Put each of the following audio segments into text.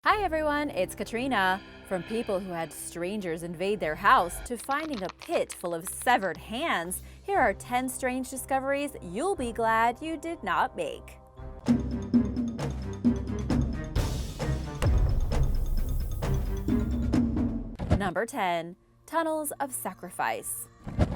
Hi everyone, it's Katrina. From people who had strangers invade their house to finding a pit full of severed hands, here are 10 strange discoveries you'll be glad you did not make. Number 10. Tunnels of Sacrifice.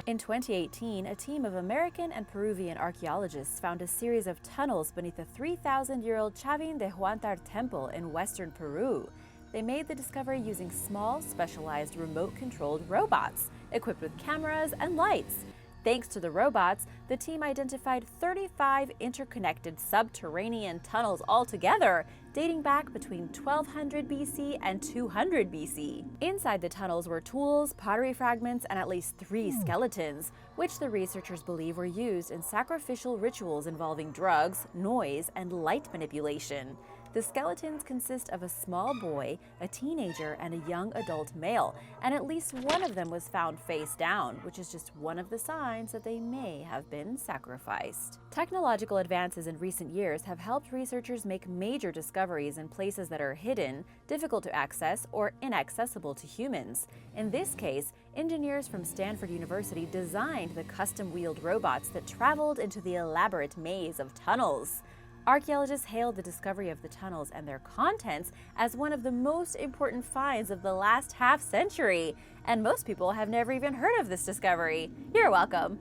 In 2018, a team of American and Peruvian archaeologists found a series of tunnels beneath the 3,000-year-old Chavin de Huantar temple in western Peru. They made the discovery using small, specialized remote-controlled robots, equipped with cameras and lights. Thanks to the robots, the team identified 35 interconnected subterranean tunnels altogether, dating back between 1200 BC and 200 BC. Inside the tunnels were tools, pottery fragments, and at least 3 skeletons, which the researchers believe were used in sacrificial rituals involving drugs, noise, and light manipulation. The skeletons consist of a small boy, a teenager, and a young adult male, and at least one of them was found face down, which is just one of the signs that they may have been sacrificed. Technological advances in recent years have helped researchers make major discoveries in places that are hidden, difficult to access, or inaccessible to humans. In this case, engineers from Stanford University designed the custom-wheeled robots that traveled into the elaborate maze of tunnels. Archaeologists hailed the discovery of the tunnels and their contents as one of the most important finds of the last half-century, and most people have never even heard of this discovery. You're welcome.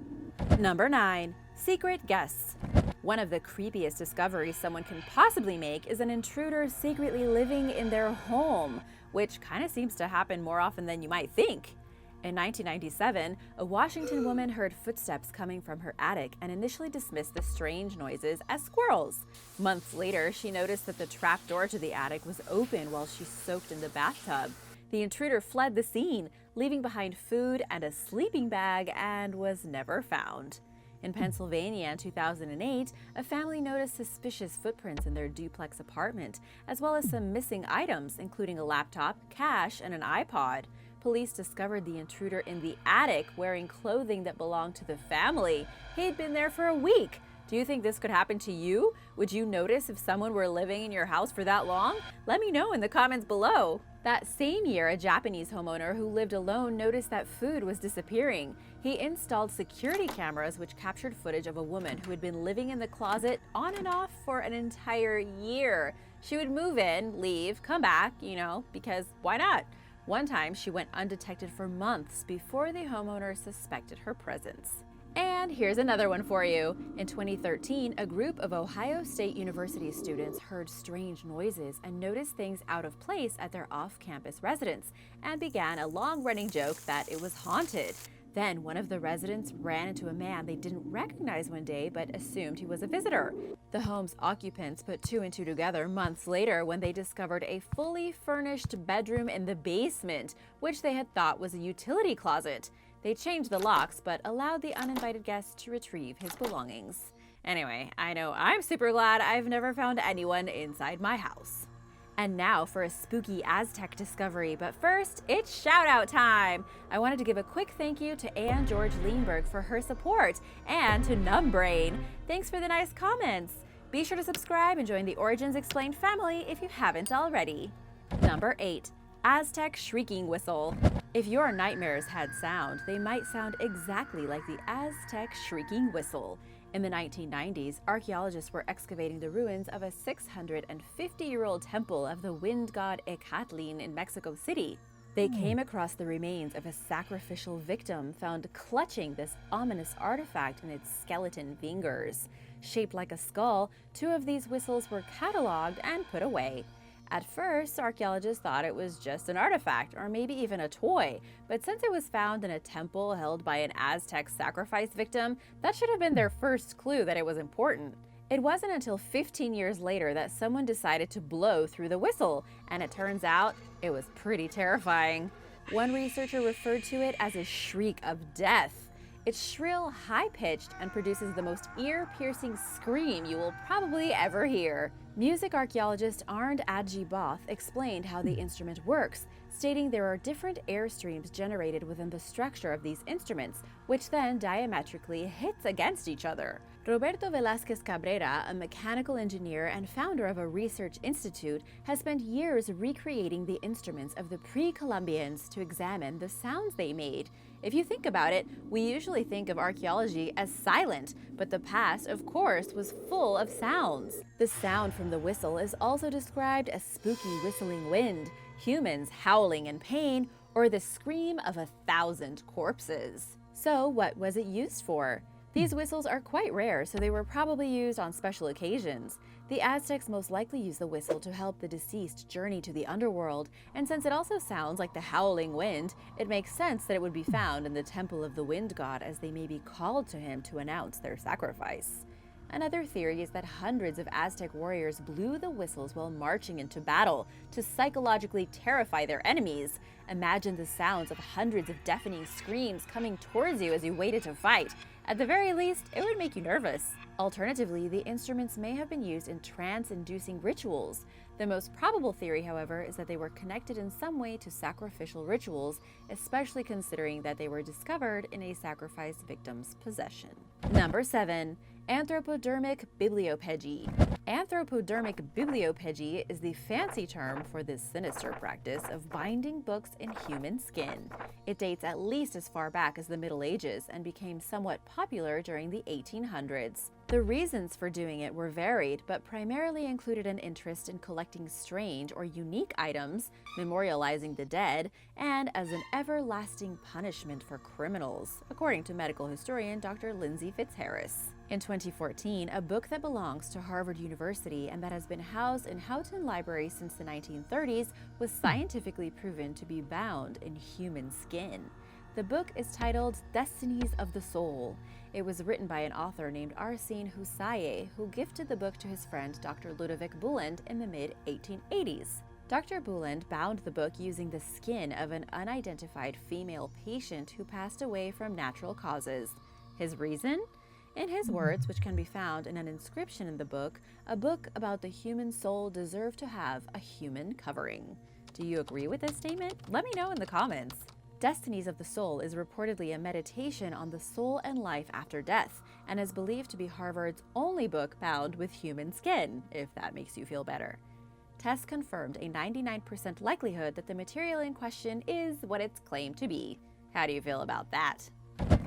Number 9. Secret guests. One of the creepiest discoveries someone can possibly make is an intruder secretly living in their home, which kind of seems to happen more often than you might think. In 1997, a Washington woman heard footsteps coming from her attic and initially dismissed the strange noises as squirrels. Months later, she noticed that the trap door to the attic was open while she soaked in the bathtub. The intruder fled the scene, leaving behind food and a sleeping bag, and was never found. In Pennsylvania in 2008, a family noticed suspicious footprints in their duplex apartment, as well as some missing items, including a laptop, cash, and an iPod. Police discovered the intruder in the attic wearing clothing that belonged to the family. He'd been there for a week. Do you think this could happen to you? Would you notice if someone were living in your house for that long? Let me know in the comments below. That same year, a Japanese homeowner who lived alone noticed that food was disappearing. He installed security cameras which captured footage of a woman who had been living in the closet on and off for an entire year. She would move in, leave, come back, because why not? One time, she went undetected for months before the homeowner suspected her presence. And here's another one for you. In 2013, a group of Ohio State University students heard strange noises and noticed things out of place at their off-campus residence and began a long-running joke that it was haunted. Then one of the residents ran into a man they didn't recognize one day but assumed he was a visitor. The home's occupants put 2 and 2 together months later when they discovered a fully furnished bedroom in the basement, which they had thought was a utility closet. They changed the locks but allowed the uninvited guest to retrieve his belongings. Anyway, I know I'm super glad I've never found anyone inside my house. And now for a spooky Aztec discovery, but first, it's shout-out time! I wanted to give a quick thank you to Anne George Leanberg for her support, and to Numbbrain. Thanks for the nice comments! Be sure to subscribe and join the Origins Explained family if you haven't already. Number 8. Aztec shrieking whistle. If your nightmares had sound, they might sound exactly like the Aztec shrieking whistle. In the 1990s, archaeologists were excavating the ruins of a 650-year-old temple of the wind god Ecatlan in Mexico City. They came across the remains of a sacrificial victim found clutching this ominous artifact in its skeleton fingers. Shaped like a skull, 2 of these whistles were cataloged and put away. At first, archaeologists thought it was just an artifact, or maybe even a toy, but since it was found in a temple held by an Aztec sacrifice victim, that should have been their first clue that it was important. It wasn't until 15 years later that someone decided to blow through the whistle, and it turns out it was pretty terrifying. One researcher referred to it as a shriek of death. It's shrill, high-pitched, and produces the most ear-piercing scream you will probably ever hear. Music archaeologist Arnd Adji Both explained how the instrument works, stating there are different air streams generated within the structure of these instruments, which then diametrically hits against each other. Roberto Velázquez Cabrera, a mechanical engineer and founder of a research institute, has spent years recreating the instruments of the pre-Columbians to examine the sounds they made. If you think about it, we usually think of archaeology as silent, but the past, of course, was full of sounds. The sound from the whistle is also described as spooky whistling wind, humans howling in pain, or the scream of 1,000 corpses. So what was it used for? These whistles are quite rare, so they were probably used on special occasions. The Aztecs most likely used the whistle to help the deceased journey to the underworld, and since it also sounds like the howling wind, it makes sense that it would be found in the temple of the wind god, as they may be called to him to announce their sacrifice. Another theory is that hundreds of Aztec warriors blew the whistles while marching into battle to psychologically terrify their enemies. Imagine the sounds of hundreds of deafening screams coming towards you as you waited to fight. At the very least, it would make you nervous. Alternatively, the instruments may have been used in trance-inducing rituals. The most probable theory, however, is that they were connected in some way to sacrificial rituals, especially considering that they were discovered in a sacrifice victim's possession. Number 7. Anthropodermic bibliophagy. Anthropodermic bibliophagy is the fancy term for this sinister practice of binding books in human skin. It dates at least as far back as the Middle Ages and became somewhat popular during the 1800s. The reasons for doing it were varied, but primarily included an interest in collecting strange or unique items, memorializing the dead, and as an everlasting punishment for criminals, according to medical historian Dr. Lindsay Fitzharris. In 2014, a book that belongs to Harvard University and that has been housed in Houghton Library since the 1930s was scientifically proven to be bound in human skin. The book is titled Destinies of the Soul. It was written by an author named Arsene Houssaye, who gifted the book to his friend Dr. Ludovic Bouland in the mid-1880s. Dr. Bouland bound the book using the skin of an unidentified female patient who passed away from natural causes. His reason? In his words, which can be found in an inscription in the book, a book about the human soul deserved to have a human covering. Do you agree with this statement? Let me know in the comments. Destinies of the Soul is reportedly a meditation on the soul and life after death, and is believed to be Harvard's only book bound with human skin, if that makes you feel better. Tests confirmed a 99% likelihood that the material in question is what it's claimed to be. How do you feel about that?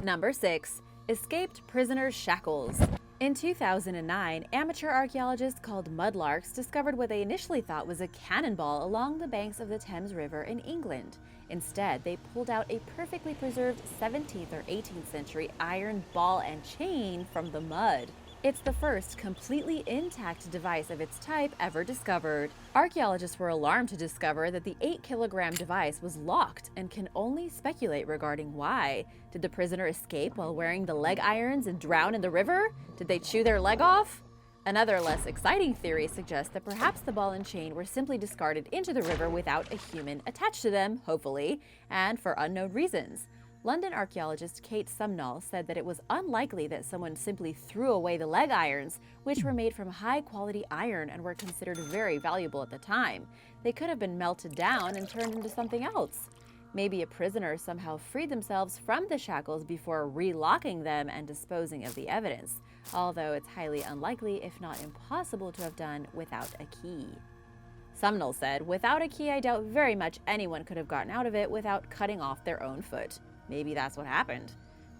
Number 6. Escaped prisoner shackles. In 2009, amateur archaeologists called mudlarks discovered what they initially thought was a cannonball along the banks of the Thames River in England. Instead, they pulled out a perfectly preserved 17th or 18th century iron ball and chain from the mud. It's the first completely intact device of its type ever discovered. Archaeologists were alarmed to discover that the 8-kilogram device was locked and can only speculate regarding why. Did the prisoner escape while wearing the leg irons and drown in the river? Did they chew their leg off? Another less exciting theory suggests that perhaps the ball and chain were simply discarded into the river without a human attached to them, hopefully, and for unknown reasons. London archaeologist Kate Sumnall said that it was unlikely that someone simply threw away the leg irons, which were made from high-quality iron and were considered very valuable at the time. They could have been melted down and turned into something else. Maybe a prisoner somehow freed themselves from the shackles before relocking them and disposing of the evidence, although it's highly unlikely, if not impossible, to have done without a key. Sumnall said, "Without a key, I doubt very much anyone could have gotten out of it without cutting off their own foot." Maybe that's what happened.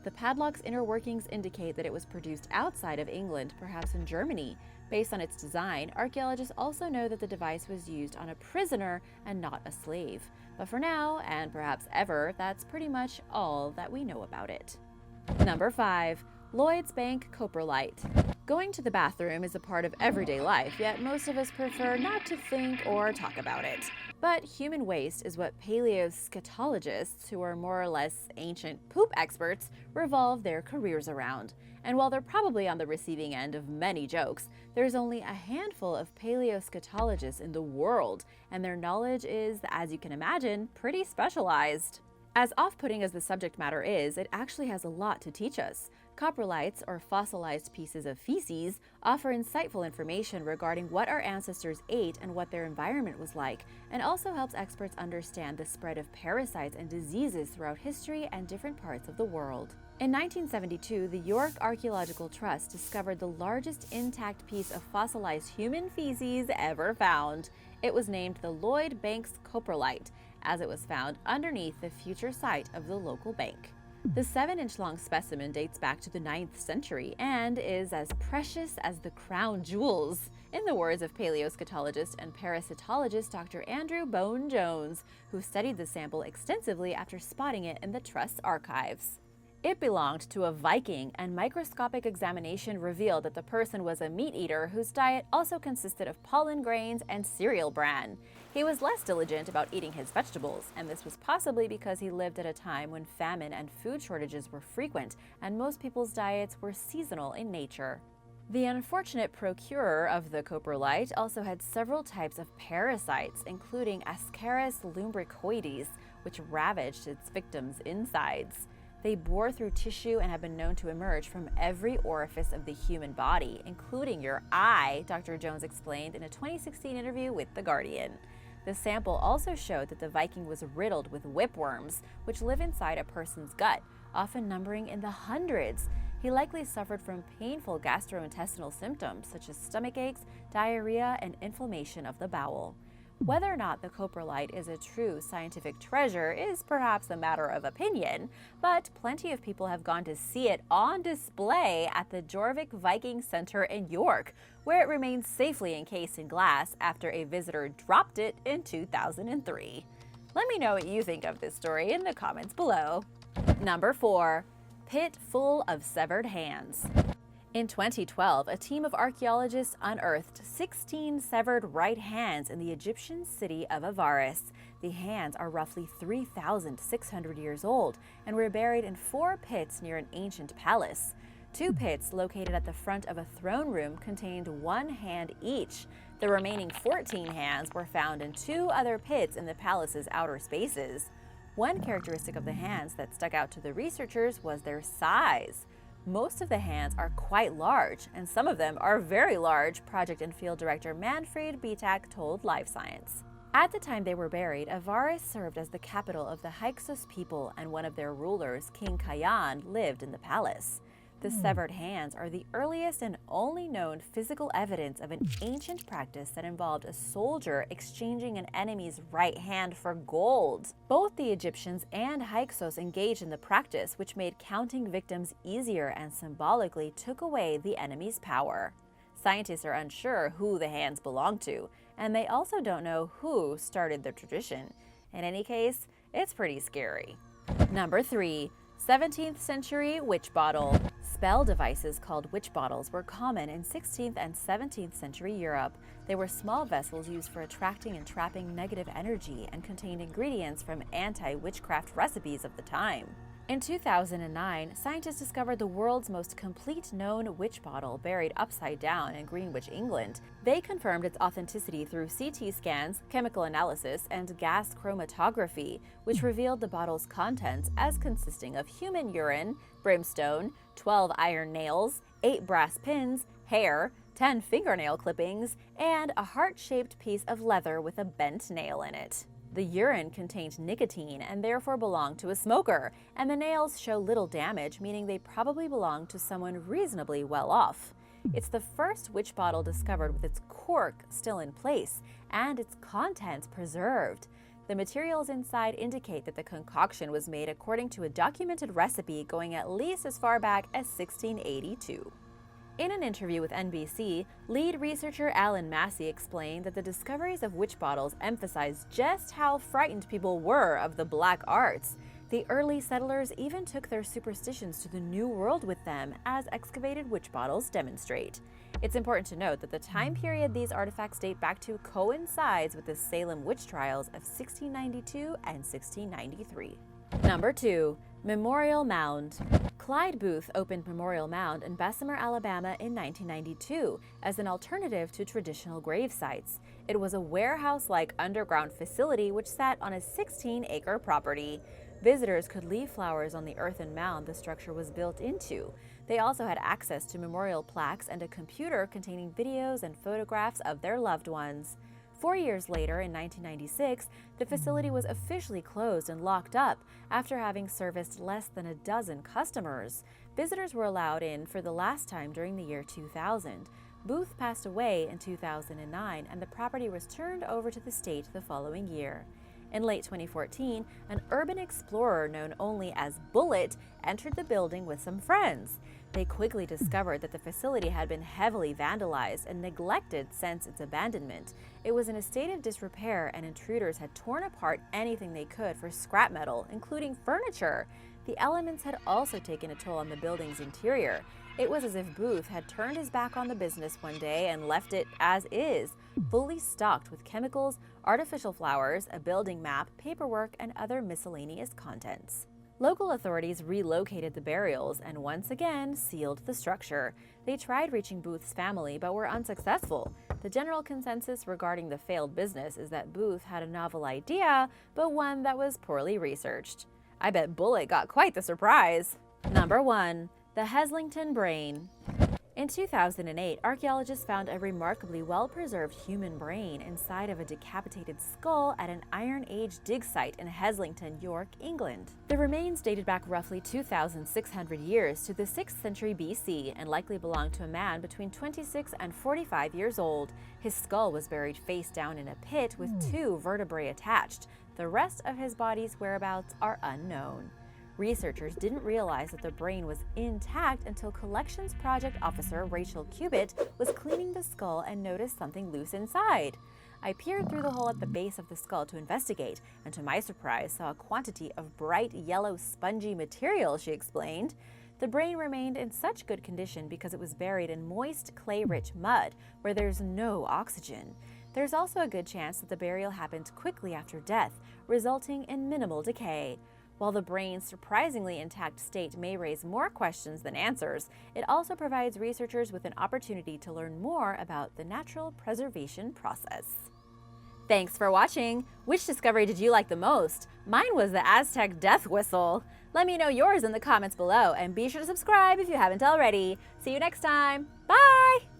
The padlock's inner workings indicate that it was produced outside of England, perhaps in Germany. Based on its design, archaeologists also know that the device was used on a prisoner and not a slave. But for now, and perhaps ever, that's pretty much all that we know about it. Number 5. Lloyds Bank Coprolite. Going to the bathroom is a part of everyday life, yet most of us prefer not to think or talk about it. But human waste is what paleoscatologists, who are more or less ancient poop experts, revolve their careers around. And while they're probably on the receiving end of many jokes, there's only a handful of paleoscatologists in the world, and their knowledge is, as you can imagine, pretty specialized. As off-putting as the subject matter is, it actually has a lot to teach us. Coprolites, or fossilized pieces of feces, offer insightful information regarding what our ancestors ate and what their environment was like, and also helps experts understand the spread of parasites and diseases throughout history and different parts of the world. In 1972, the York Archaeological Trust discovered the largest intact piece of fossilized human feces ever found. It was named the Lloyds Bank's Coprolite, as it was found underneath the future site of the local bank. The 7-inch-long specimen dates back to the 9th century and is as precious as the crown jewels, in the words of paleoscatologist and parasitologist Dr. Andrew Bone Jones, who studied the sample extensively after spotting it in the Trust's archives. It belonged to a Viking, and microscopic examination revealed that the person was a meat-eater whose diet also consisted of pollen grains and cereal bran. He was less diligent about eating his vegetables, and this was possibly because he lived at a time when famine and food shortages were frequent, and most people's diets were seasonal in nature. The unfortunate procurer of the coprolite also had several types of parasites, including Ascaris lumbricoides, which ravaged its victims' insides. They bore through tissue and have been known to emerge from every orifice of the human body, including your eye, Dr. Jones explained in a 2016 interview with The Guardian. The sample also showed that the Viking was riddled with whipworms, which live inside a person's gut, often numbering in the hundreds. He likely suffered from painful gastrointestinal symptoms such as stomach aches, diarrhea, and inflammation of the bowel. Whether or not the coprolite is a true scientific treasure is perhaps a matter of opinion, but plenty of people have gone to see it on display at the Jorvik Viking Center in York, where it remains safely encased in glass after a visitor dropped it in 2003. Let me know what you think of this story in the comments below. Number 4. Pit full of severed hands. In 2012, a team of archaeologists unearthed 16 severed right hands in the Egyptian city of Avaris. The hands are roughly 3,600 years old and were buried in 4 pits near an ancient palace. 2 pits located at the front of a throne room contained 1 hand each. The remaining 14 hands were found in 2 other pits in the palace's outer spaces. One characteristic of the hands that stuck out to the researchers was their size. Most of the hands are quite large, and some of them are very large, Project and Field Director Manfred Bitak told Live Science. At the time they were buried, Avaris served as the capital of the Hyksos people, and one of their rulers, King Kayan, lived in the palace. The severed hands are the earliest and only known physical evidence of an ancient practice that involved a soldier exchanging an enemy's right hand for gold. Both the Egyptians and Hyksos engaged in the practice, which made counting victims easier and symbolically took away the enemy's power. Scientists are unsure who the hands belong to, and they also don't know who started the tradition. In any case, it's pretty scary. Number 3. 17th century witch bottle. Spell devices called witch bottles were common in 16th and 17th century Europe. They were small vessels used for attracting and trapping negative energy and contained ingredients from anti-witchcraft recipes of the time. In 2009, scientists discovered the world's most complete known witch bottle buried upside down in Greenwich, England. They confirmed its authenticity through CT scans, chemical analysis, and gas chromatography, which revealed the bottle's contents as consisting of human urine, brimstone, 12 iron nails, 8 brass pins, hair, 10 fingernail clippings, and a heart-shaped piece of leather with a bent nail in it. The urine contained nicotine and therefore belonged to a smoker, and the nails show little damage, meaning they probably belonged to someone reasonably well off. It's the first witch bottle discovered with its cork still in place and its contents preserved. The materials inside indicate that the concoction was made according to a documented recipe going at least as far back as 1682. In an interview with NBC, lead researcher Alan Massey explained that the discoveries of witch bottles emphasized just how frightened people were of the black arts. The early settlers even took their superstitions to the New World with them, as excavated witch bottles demonstrate. It's important to note that the time period these artifacts date back to coincides with the Salem witch trials of 1692 and 1693. Number 2. Memorial Mound. Clyde Booth opened Memorial Mound in Bessemer, Alabama in 1992 as an alternative to traditional grave sites. It was a warehouse-like underground facility which sat on a 16-acre property. Visitors could leave flowers on the earthen mound the structure was built into. They also had access to memorial plaques and a computer containing videos and photographs of their loved ones. 4 years later, in 1996, the facility was officially closed and locked up after having serviced less than a dozen customers. Visitors were allowed in for the last time during the year 2000. Booth passed away in 2009, and the property was turned over to the state the following year. In late 2014, an urban explorer known only as Bullet entered the building with some friends. They quickly discovered that the facility had been heavily vandalized and neglected since its abandonment. It was in a state of disrepair, and intruders had torn apart anything they could for scrap metal, including furniture. The elements had also taken a toll on the building's interior. It was as if Booth had turned his back on the business one day and left it as is, fully stocked with chemicals, artificial flowers, a building map, paperwork, and other miscellaneous contents. Local authorities relocated the burials and once again sealed the structure. They tried reaching Booth's family but were unsuccessful. The general consensus regarding the failed business is that Booth had a novel idea, but one that was poorly researched. I bet Bullet got quite the surprise. Number 1. The Heslington Brain. In 2008, archaeologists found a remarkably well-preserved human brain inside of a decapitated skull at an Iron Age dig site in Heslington, York, England. The remains dated back roughly 2,600 years to the 6th century BC and likely belonged to a man between 26 and 45 years old. His skull was buried face down in a pit with 2 vertebrae attached. The rest of his body's whereabouts are unknown. Researchers didn't realize that the brain was intact until Collections Project Officer Rachel Cubitt was cleaning the skull and noticed something loose inside. I peered through the hole at the base of the skull to investigate, and to my surprise saw a quantity of bright yellow spongy material, she explained. The brain remained in such good condition because it was buried in moist, clay-rich mud, where there's no oxygen. There's also a good chance that the burial happened quickly after death, resulting in minimal decay. While the brain's surprisingly intact state may raise more questions than answers, it also provides researchers with an opportunity to learn more about the natural preservation process. Thanks for watching! Which discovery did you like the most? Mine was the Aztec death whistle. Let me know yours in the comments below, and be sure to subscribe if you haven't already. See you next time. Bye!